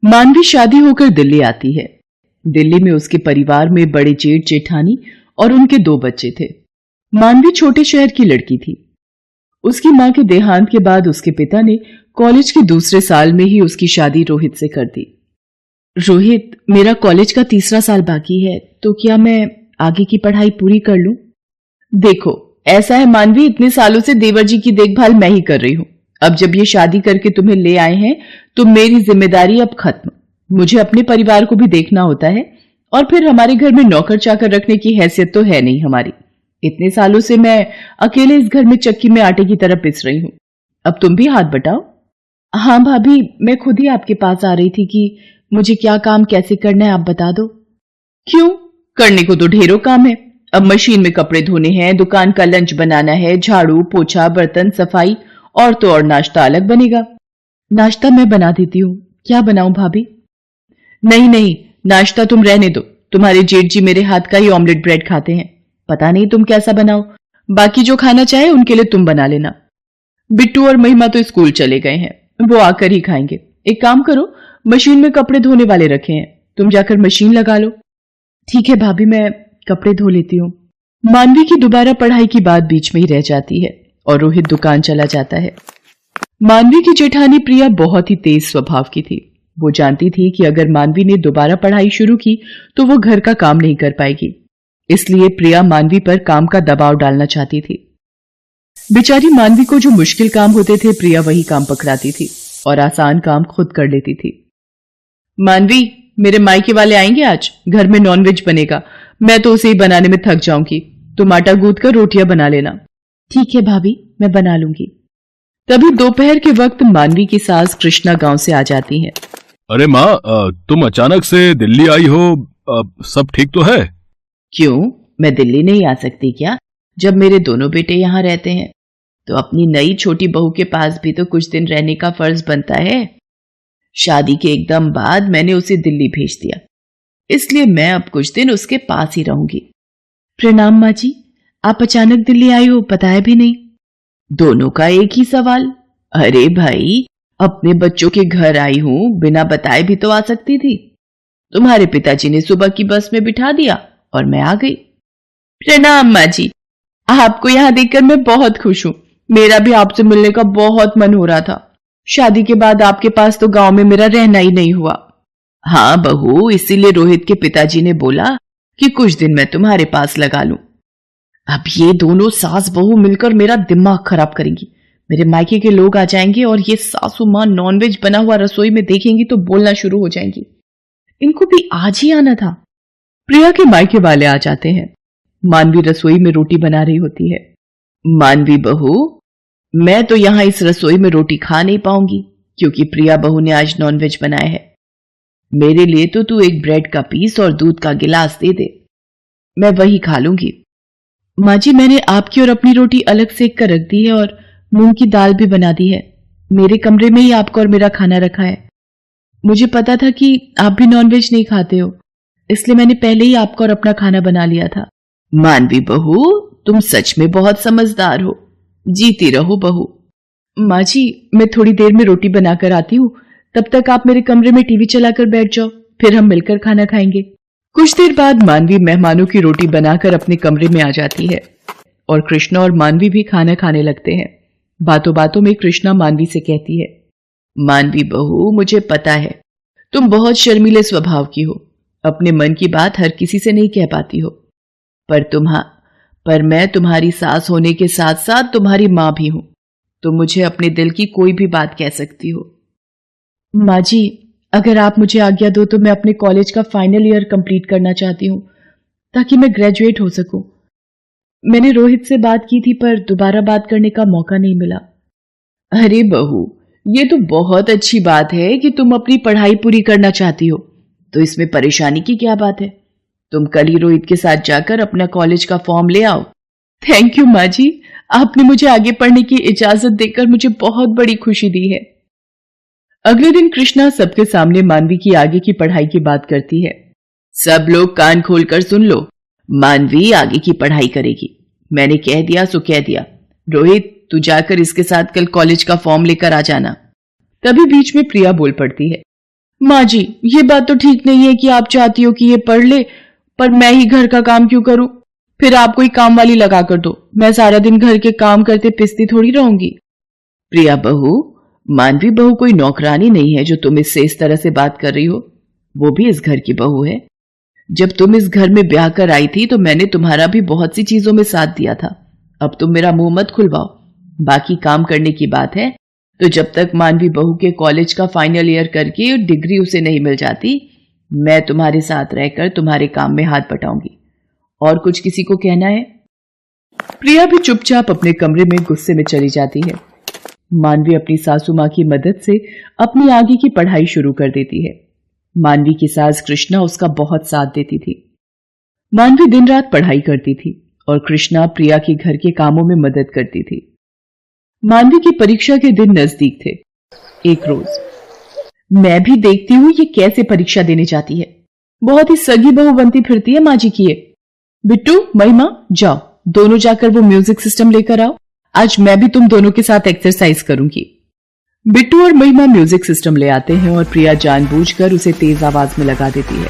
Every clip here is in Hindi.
मानवी शादी होकर दिल्ली आती है। दिल्ली में उसके परिवार में बड़े जेठ जेठानी और उनके 2 बच्चे थे। मानवी छोटे शहर की लड़की थी। उसकी मां के देहांत के बाद उसके पिता ने कॉलेज के दूसरे साल में ही उसकी शादी रोहित से कर दी। रोहित, मेरा कॉलेज का 3रा साल बाकी है, तो क्या मैं आगे की पढ़ाई पूरी कर लूं? देखो, ऐसा है मानवी, इतने सालों से देवर जी की देखभाल मैं ही कर रही हूं। अब जब ये शादी करके तुम्हें ले आए हैं तो मेरी जिम्मेदारी अब खत्म। मुझे अपने परिवार को भी देखना होता है, और फिर हमारे घर में नौकर चाकर रखने की हैसियत तो है नहीं हमारी। इतने सालों से मैं अकेले इस घर में चक्की में आटे की तरह पिस रही हूं। अब तुम भी हाथ बटाओ। हाँ भाभी, मैं खुद ही आपके पास आ रही थी कि मुझे क्या काम कैसे करना है, आप बता दो। क्यों? करने को तो ढेरों काम है। अब मशीन में कपड़े धोने हैं, दुकान का लंच बनाना है, झाड़ू पोछा बर्तन सफाई, और तो और नाश्ता अलग बनेगा। नाश्ता मैं बना देती हूँ। क्या बनाऊं भाभी? नहीं नहीं, नाश्ता तुम रहने दो। तुम्हारे जेठ जी मेरे हाथ का ही ऑमलेट ब्रेड खाते हैं। पता नहीं तुम कैसा बनाओ। बाकी जो खाना चाहे उनके लिए तुम बना लेना। बिट्टू और महिमा तो स्कूल चले गए हैं, वो आकर ही खाएंगे। एक काम करो, मशीन में कपड़े धोने वाले रखे हैं, तुम जाकर मशीन लगा लो। ठीक है भाभी, मैं कपड़े धो लेती हूँ। मानवी की दोबारा पढ़ाई की बात बीच में ही रह जाती है और रोहित दुकान चला जाता है। मानवी की जेठानी प्रिया बहुत ही तेज स्वभाव की थी। वो जानती थी कि अगर मानवी ने दोबारा पढ़ाई शुरू की तो वो घर का काम नहीं कर पाएगी, इसलिए प्रिया मानवी पर काम का दबाव डालना चाहती थी। बेचारी मानवी को जो मुश्किल काम होते थे प्रिया वही काम पकड़ाती थी और आसान काम खुद कर लेती थी। मानवी, मेरे मायके वाले आएंगे आज, घर में नॉनवेज बनेगा। मैं तो उसे ही बनाने में थक जाऊंगी। तुम आटा गूंथ कर रोटियां बना लेना। ठीक है भाभी, मैं बना लूंगी। तभी दोपहर के वक्त मानवी की सास कृष्णा गांव से आ जाती हैं। अरे माँ, तुम अचानक से दिल्ली आई हो, सब ठीक तो है? क्यों, मैं दिल्ली नहीं आ सकती क्या? जब मेरे दोनों बेटे यहाँ रहते हैं तो अपनी नई छोटी बहू के पास भी तो कुछ दिन रहने का फर्ज बनता है। शादी के एकदम बाद मैंने उसे दिल्ली भेज दिया, इसलिए मैं अब कुछ दिन उसके पास ही रहूंगी। प्रणाम माँ जी, आप अचानक दिल्ली आई हो, बताया भी नहीं। दोनों का एक ही सवाल। अरे भाई, अपने बच्चों के घर आई हूं, बिना बताए भी तो आ सकती थी। तुम्हारे पिताजी ने सुबह की बस में बिठा दिया और मैं आ गई। प्रणाम माँ जी, आपको यहाँ देखकर मैं बहुत खुश हूँ। मेरा भी आपसे मिलने का बहुत मन हो रहा था। शादी के बाद आपके पास तो गांव में मेरा रहना ही नहीं हुआ। हाँ बहू, इसीलिए रोहित के पिताजी ने बोला कि कुछ दिन मैं तुम्हारे पास लगा लूं। अब ये दोनों सास बहू मिलकर मेरा दिमाग खराब करेंगी। मेरे मायके के लोग आ जाएंगे और ये सासू मां नॉनवेज बना हुआ रसोई में देखेंगी तो बोलना शुरू हो जाएंगी। इनको भी आज ही आना था। प्रिया के मायके वाले आ जाते हैं। मानवी रसोई में रोटी बना रही होती है। मानवी बहू, मैं तो यहां इस रसोई में रोटी खा नहीं पाऊंगी क्योंकि प्रिया बहू ने आज नॉनवेज बनाया है। मेरे लिए तो तू एक ब्रेड का पीस और दूध का गिलास दे दे, मैं वही खा लूंगी। माँ जी, मैंने आपकी और अपनी रोटी अलग सेक कर रख दी है और मूंग की दाल भी बना दी है। मेरे कमरे में ही आपका और मेरा खाना रखा है। मुझे पता था कि आप भी नॉनवेज नहीं खाते हो, इसलिए मैंने पहले ही आपका और अपना खाना बना लिया था। मानवी बहू, तुम सच में बहुत समझदार हो। जीती रहो बहू। माँ जी, मैं थोड़ी देर में रोटी बनाकर आती हूँ, तब तक आप मेरे कमरे में टीवी चलाकर बैठ जाओ, फिर हम मिलकर खाना खाएंगे। कुछ देर बाद मानवी मेहमानों की रोटी बनाकर अपने कमरे में आ जाती है और कृष्णा और मानवी भी खाना खाने लगते हैं। बातों बातों में कृष्णा मानवी से कहती है, मानवी बहू, मुझे पता है तुम बहुत शर्मीले स्वभाव की हो, अपने मन की बात हर किसी से नहीं कह पाती हो, पर मैं तुम्हारी सास होने के साथ साथ तुम्हारी मां भी हूं, तो मुझे अपने दिल की कोई भी बात कह सकती हो। माँ जी, अगर आप मुझे आज्ञा दो तो मैं अपने कॉलेज का फाइनल ईयर कंप्लीट करना चाहती हूँ ताकि मैं ग्रेजुएट हो सकूं। मैंने रोहित से बात की थी पर दोबारा बात करने का मौका नहीं मिला। अरे बहू, ये तो बहुत अच्छी बात है कि तुम अपनी पढ़ाई पूरी करना चाहती हो, तो इसमें परेशानी की क्या बात है। तुम कल ही रोहित के साथ जाकर अपना कॉलेज का फॉर्म ले आओ। थैंक यू माँ जी, आपने मुझे आगे पढ़ने की इजाजत देकर मुझे बहुत बड़ी खुशी दी है। अगले दिन कृष्णा सबके सामने मानवी की आगे की पढ़ाई की बात करती है। सब लोग कान खोलकर सुन लो, मानवी आगे की पढ़ाई करेगी। मैंने कह दिया सो कह दिया। रोहित, तू जाकर इसके साथ कल कॉलेज का फॉर्म लेकर आ जाना। तभी बीच में प्रिया बोल पड़ती है, माँ जी, ये बात तो ठीक नहीं है कि आप चाहती हो कि ये पढ़ ले, पर मैं ही घर का काम क्यों करूं? फिर आप कोई काम वाली लगा कर दो, मैं सारा दिन घर के काम करते पिसती थोड़ी रहूंगी। प्रिया बहू, मानवी बहू कोई नौकरानी नहीं है जो तुम इससे इस तरह से बात कर रही हो। वो भी इस घर की बहू है। जब तुम इस घर में ब्याह कर आई थी तो मैंने तुम्हारा भी बहुत सी चीजों में साथ दिया था। अब तुम मेरा मुंह मत खुलवाओ। बाकी काम करने की बात है तो जब तक मानवी बहू के कॉलेज का फाइनल ईयर करके डिग्री उसे नहीं मिल जाती, मैं तुम्हारे साथ रहकर तुम्हारे काम में हाथ बटाऊंगी। और कुछ किसी को कहना है? प्रिया भी चुपचाप अपने कमरे में गुस्से में चली जाती है। मानवी अपनी सासू माँ की मदद से अपनी आगे की पढ़ाई शुरू कर देती है। मानवी की सास कृष्णा उसका बहुत साथ देती थी। मानवी दिन रात पढ़ाई करती थी और कृष्णा प्रिया के घर के कामों में मदद करती थी। मानवी की परीक्षा के दिन नजदीक थे। एक रोज मैं भी देखती हूँ ये कैसे परीक्षा देने जाती है। बहुत ही सगी बहू बनती फिरती है माँ जी की। बिट्टू, महिमा, जाओ दोनों जाकर वो म्यूजिक सिस्टम लेकर आओ। आज मैं भी तुम दोनों के साथ एक्सरसाइज करूंगी। बिट्टू और महिमा म्यूजिक सिस्टम ले आते हैं और प्रिया जानबूझकर उसे तेज आवाज में लगा देती है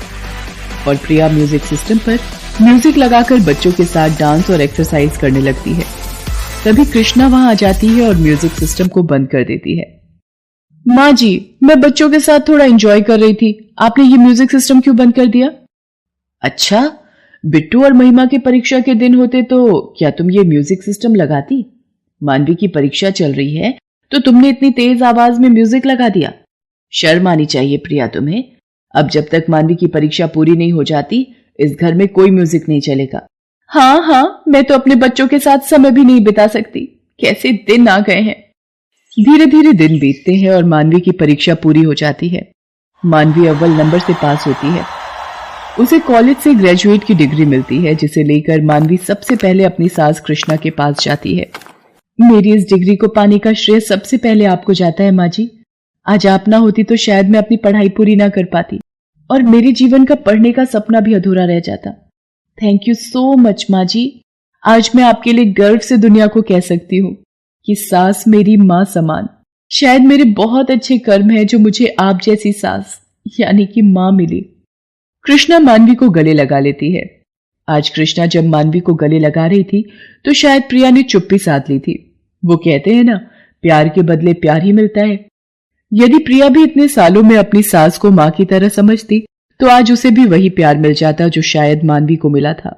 और प्रिया म्यूजिक सिस्टम पर म्यूजिक लगाकर बच्चों के साथ डांस और एक्सरसाइज करने लगती है। तभी कृष्णा वहां आ जाती है और म्यूजिक सिस्टम को बंद कर देती है। माँ जी, मैं बच्चों के साथ थोड़ा एंजॉय कर रही थी, आपने ये म्यूजिक सिस्टम क्यों बंद कर दिया? अच्छा, बिट्टू और महिमा की परीक्षा के दिन होते तो क्या तुम ये म्यूजिक सिस्टम लगाती? मानवी की परीक्षा चल रही है तो तुमने इतनी तेज आवाज में म्यूजिक लगा दिया। शर्म आनी चाहिए प्रिया तुम्हें। अब जब तक मानवी की परीक्षा पूरी नहीं हो जाती इस घर में कोई म्यूजिक नहीं चलेगा। हाँ, मैं तो अपने बच्चों के साथ समय भी नहीं बिता सकती। कैसे दिन आ गए हैं। धीरे धीरे दिन बीतते हैं और मानवी की परीक्षा पूरी हो जाती है। मानवी अव्वल नंबर से पास होती है। उसे कॉलेज से ग्रेजुएट की डिग्री मिलती है, जिसे लेकर मानवी सबसे पहले अपनी सास कृष्णा के पास जाती है। मेरी इस डिग्री को पाने का श्रेय सबसे पहले आपको जाता है माँ जी। आज आप ना होती तो शायद मैं अपनी पढ़ाई पूरी ना कर पाती और मेरे जीवन का पढ़ने का सपना भी अधूरा रह जाता। थैंक यू सो मच माँ जी। आज मैं आपके लिए गर्व से दुनिया को कह सकती हूँ कि सास मेरी माँ समान। शायद मेरे बहुत अच्छे कर्म है जो मुझे आप जैसी सास यानी कि माँ मिली। कृष्णा मानवी को गले लगा लेती है। आज कृष्णा जब मानवी को गले लगा रही थी तो शायद प्रिया ने चुप्पी साध ली थी। वो कहते हैं ना, प्यार के बदले प्यार ही मिलता है। यदि प्रिया भी इतने सालों में अपनी सास को माँ की तरह समझती तो आज उसे भी वही प्यार मिल जाता जो शायद मानवी को मिला था।